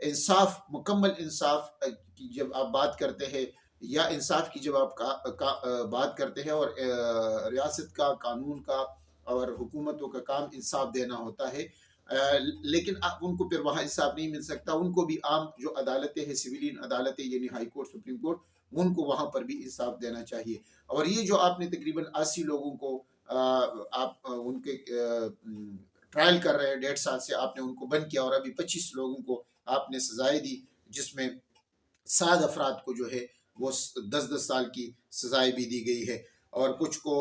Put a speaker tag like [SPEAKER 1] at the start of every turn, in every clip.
[SPEAKER 1] انصاف، مکمل انصاف کی جب آپ بات کرتے ہیں، یا انصاف کی جب آپ بات کرتے ہیں، اور ریاست کا، قانون کا اور حکومتوں کا کام انصاف دینا ہوتا ہے، لیکن ان کو پھر وہاں انصاف نہیں مل سکتا، ان کو بھی عام جو عدالتیں ہیں، سویلین عدالتیں یعنی ہائی کورٹ، سپریم کورٹ، ان کو وہاں پر بھی انصاف دینا چاہیے۔ اور یہ جو آپ نے تقریباً 80 لوگوں کو آپ ان کے ٹرائل کر رہے ہیں، 1.5 سال سے آپ نے ان کو بند کیا، اور ابھی 25 لوگوں کو آپ نے سزائیں دی، جس میں 7 افراد کو جو ہے وہ 10 سال کی سزائیں بھی دی گئی ہے، اور کچھ کو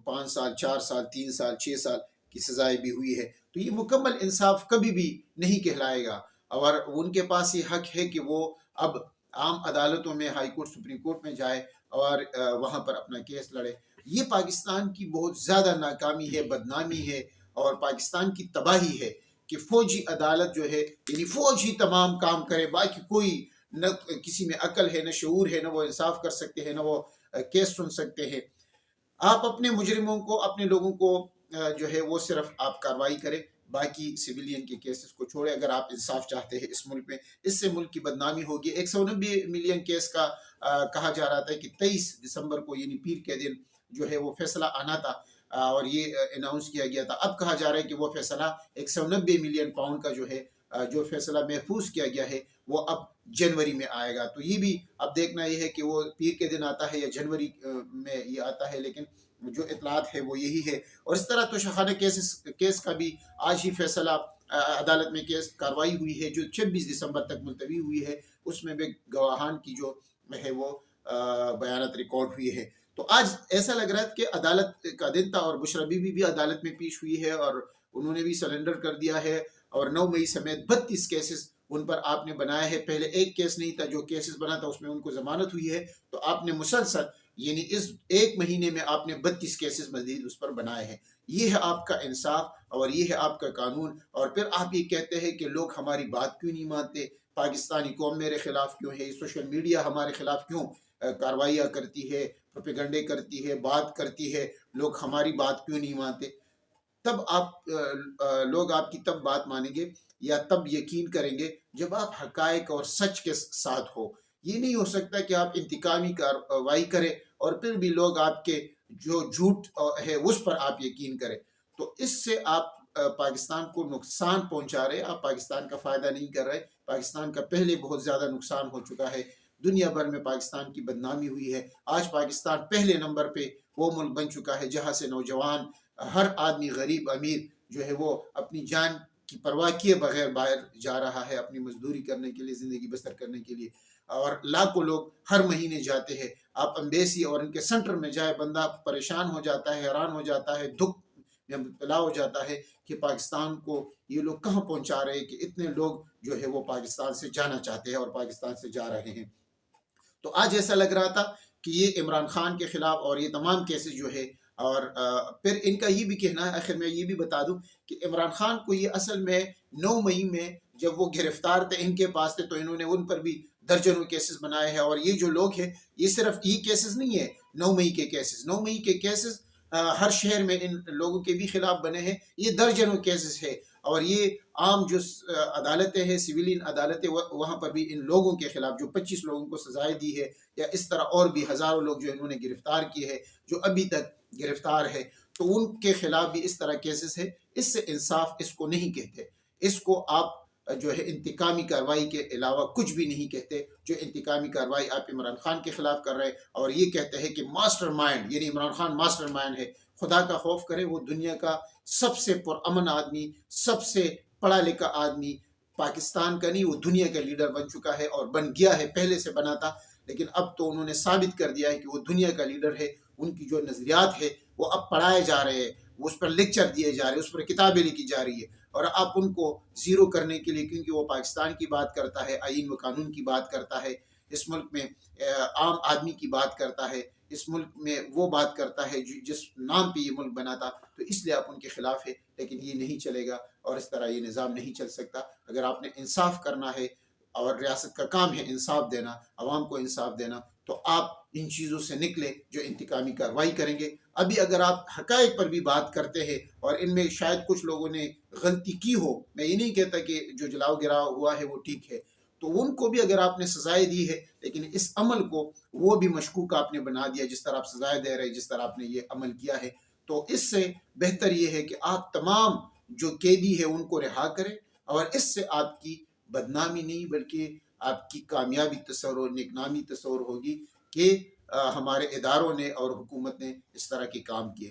[SPEAKER 1] 5 سال، 4 سال، 3 سال، 6 سال کی سزائیں بھی ہوئی ہے۔ تو یہ مکمل انصاف کبھی بھی نہیں کہلائے گا، اور ان کے پاس یہ حق ہے کہ وہ اب عام عدالتوں میں، ہائی کورٹ، سپریم کورٹ میں جائے اور وہاں پر اپنا کیس لڑے۔ یہ پاکستان کی بہت زیادہ ناکامی ہے، بدنامی ہے، اور پاکستان کی تباہی ہے کہ فوجی عدالت جو ہے، یعنی فوج ہی تمام کام کرے، باقی کوئی نہ کسی میں عقل ہے، نہ شعور ہے، نہ وہ انصاف کر سکتے ہیں، نہ وہ کیس سن سکتے ہیں۔ آپ اپنے مجرموں کو، اپنے لوگوں کو جو ہے وہ صرف آپ کاروائی کریں، باقی سویلین کے کیسز کو چھوڑیں، اگر آپ انصاف چاہتے ہیں اس ملک میں۔ اس سے ملک کی بدنامی ہوگی۔ 190 ملین کیس کا کہا جا رہا تھا کہ 23 دسمبر کو یعنی پیر کے دن جو ہے وہ فیصلہ آنا تھا، اور یہ اناؤنس کیا گیا تھا۔ اب کہا جا رہا ہے کہ وہ فیصلہ 190 ملین پاؤنڈ کا جو ہے، جو فیصلہ محفوظ کیا گیا ہے، وہ اب جنوری میں آئے گا۔ تو یہ بھی اب دیکھنا یہ ہے کہ وہ پیر کے دن آتا ہے یا جنوری میں یہ آتا ہے، لیکن جو اطلاعات ہے وہ یہی ہے۔ اور اس طرح توشخانہ کیس کا بھی آج ہی فیصلہ عدالت میں کیس کاروائی ہوئی ہے، جو 26 دسمبر تک ملتوی ہوئی ہے، اس میں بھی گواہان کی جو ہے وہ بیانات ریکارڈ ہوئی ہے۔ تو آج ایسا لگ رہا ہے کہ عدالت کا دن تھا، اور بشرا بی بی بھی عدالت میں پیش ہوئی ہے، اور انہوں نے بھی سرنڈر کر دیا ہے، اور 9 مئی سمیت 32 کیسز ان پر آپ نے بنایا ہے۔ پہلے ایک کیس نہیں تھا، جو کیسز بنا تھا اس میں ان کو ضمانت ہوئی ہے، تو آپ نے مسلسل یعنی اس ایک مہینے میں آپ نے 32 کیسز مزید اس پر بنائے ہیں۔ یہ ہے آپ کا انصاف، اور یہ ہے آپ کا قانون۔ اور پھر آپ یہ کہتے ہیں کہ لوگ ہماری بات کیوں نہیں مانتے، پاکستانی قوم میرے خلاف کیوں ہے، سوشل میڈیا ہمارے خلاف کیوں کاروائیاں کرتی ہے، پروپیگنڈے کرتی ہے، بات کرتی ہے، لوگ ہماری بات کیوں نہیں مانتے۔ تب آپ لوگ آپ کی تب بات مانیں گے، یا تب یقین کریں گے، جب آپ حقائق اور سچ کے ساتھ ہو۔ یہ نہیں ہو سکتا کہ آپ انتقامی کارروائی کریں اور پھر بھی لوگ آپ کے جو جھوٹ ہے اس پر آپ یقین کریں۔ تو اس سے آپ پاکستان کو نقصان پہنچا رہے، آپ پاکستان کا فائدہ نہیں کر رہے۔ پاکستان کا پہلے بہت زیادہ نقصان ہو چکا ہے، دنیا بھر میں پاکستان کی بدنامی ہوئی ہے۔ آج پاکستان پہلے نمبر پہ وہ ملک بن چکا ہے جہاں سے نوجوان، ہر آدمی، غریب امیر جو ہے وہ اپنی جان کی پرواہ کیے بغیر باہر جا رہا ہے اپنی مزدوری کرنے کے لیے، زندگی بسر کرنے کے لیے، اور لاکھوں لوگ ہر مہینے جاتے ہیں۔ آپ امبیسی اور ان کے سینٹر میں جائے، بندہ پریشان ہو جاتا ہے، حیران ہو جاتا ہے، دکھ میں مبتلا ہو جاتا ہے کہ پاکستان کو یہ لوگ کہاں پہنچا رہے ہیں، کہ اتنے لوگ جو ہے وہ پاکستان سے جانا چاہتے ہیں اور پاکستان سے جا رہے ہیں۔ تو آج ایسا لگ رہا تھا کہ یہ عمران خان کے خلاف اور یہ تمام کیسز جو ہے، اور پھر ان کا یہ بھی کہنا ہے، آخر میں یہ بھی بتا دوں کہ عمران خان کو یہ اصل میں 9 مئی میں جب وہ گرفتار تھے، ان کے پاس تھے، تو انہوں نے ان پر بھی درجنوں کیسز بنائے ہیں۔ اور یہ جو لوگ ہیں، یہ صرف یہ کیسز نہیں ہے 9 مئی کے کیسز، 9 مئی کے کیسز ہر شہر میں ان لوگوں کے بھی خلاف بنے ہیں، یہ درجنوں کیسز ہے۔ اور یہ عام جو عدالتیں ہیں، سویلین عدالتیں، وہاں پر بھی ان لوگوں کے خلاف جو 25 لوگوں کو سزائے دی ہے، یا اس طرح اور بھی ہزاروں لوگ جو انہوں نے گرفتار کیے ہیں، جو ابھی تک گرفتار ہے، تو ان کے خلاف بھی اس طرح کیسز ہے۔ اس سے انصاف اس کو نہیں کہتے، اس کو آپ جو ہے انتقامی کارروائی کے علاوہ کچھ بھی نہیں کہتے۔ جو انتقامی کارروائی آپ عمران خان کے خلاف کر رہے ہیں، اور یہ کہتے ہیں کہ ماسٹر مائنڈ، یعنی عمران خان ماسٹر مائنڈ ہے۔ خدا کا خوف کرے، وہ دنیا کا سب سے پرامن آدمی، سب سے پڑھا لکھا آدمی، پاکستان کا نہیں، وہ دنیا کا لیڈر بن چکا ہے، اور بن گیا ہے، پہلے سے بنا تھا، لیکن اب تو انہوں نے ثابت کر دیا ہے کہ وہ دنیا کا لیڈر ہے۔ ان کی جو نظریات ہے وہ اب پڑھائے جا رہے ہیں، اس پر لیکچر دیے جا رہے ہیں، اس پر کتابیں لکھی جا رہی ہے، اور آپ ان کو زیرو کرنے کے لیے، کیونکہ وہ پاکستان کی بات کرتا ہے، آئین و قانون کی بات کرتا ہے، اس ملک میں عام آدمی کی بات کرتا ہے، اس ملک میں وہ بات کرتا ہے جس نام پہ یہ ملک بنا تھا، تو اس لیے آپ ان کے خلاف ہے۔ لیکن یہ نہیں چلے گا، اور اس طرح یہ نظام نہیں چل سکتا۔ اگر آپ نے انصاف کرنا ہے، اور ریاست کا کام ہے انصاف دینا، عوام کو انصاف دینا، تو آپ ان چیزوں سے نکلے جو انتقامی کارروائی کریں گے۔ ابھی اگر آپ حقائق پر بھی بات کرتے ہیں اور ان میں شاید کچھ لوگوں نے غلطی کی ہو، میں یہ نہیں کہتا کہ جو جلاؤ گراؤ ہوا ہے وہ ٹھیک ہے، تو ان کو بھی اگر آپ نے سزائیں دی ہے، لیکن اس عمل کو وہ بھی مشکوک آپ نے بنا دیا، جس طرح آپ سزائیں دے رہے، جس طرح آپ نے یہ عمل کیا ہے، تو اس سے بہتر یہ ہے کہ آپ تمام جو قیدی ہے ان کو رہا کریں، اور اس سے آپ کی بدنامی نہیں بلکہ آپ کی کامیابی تصور، نیک نامی تصور ہوگی کہ ہمارے اداروں نے اور حکومت نے اس طرح کے کام کیے۔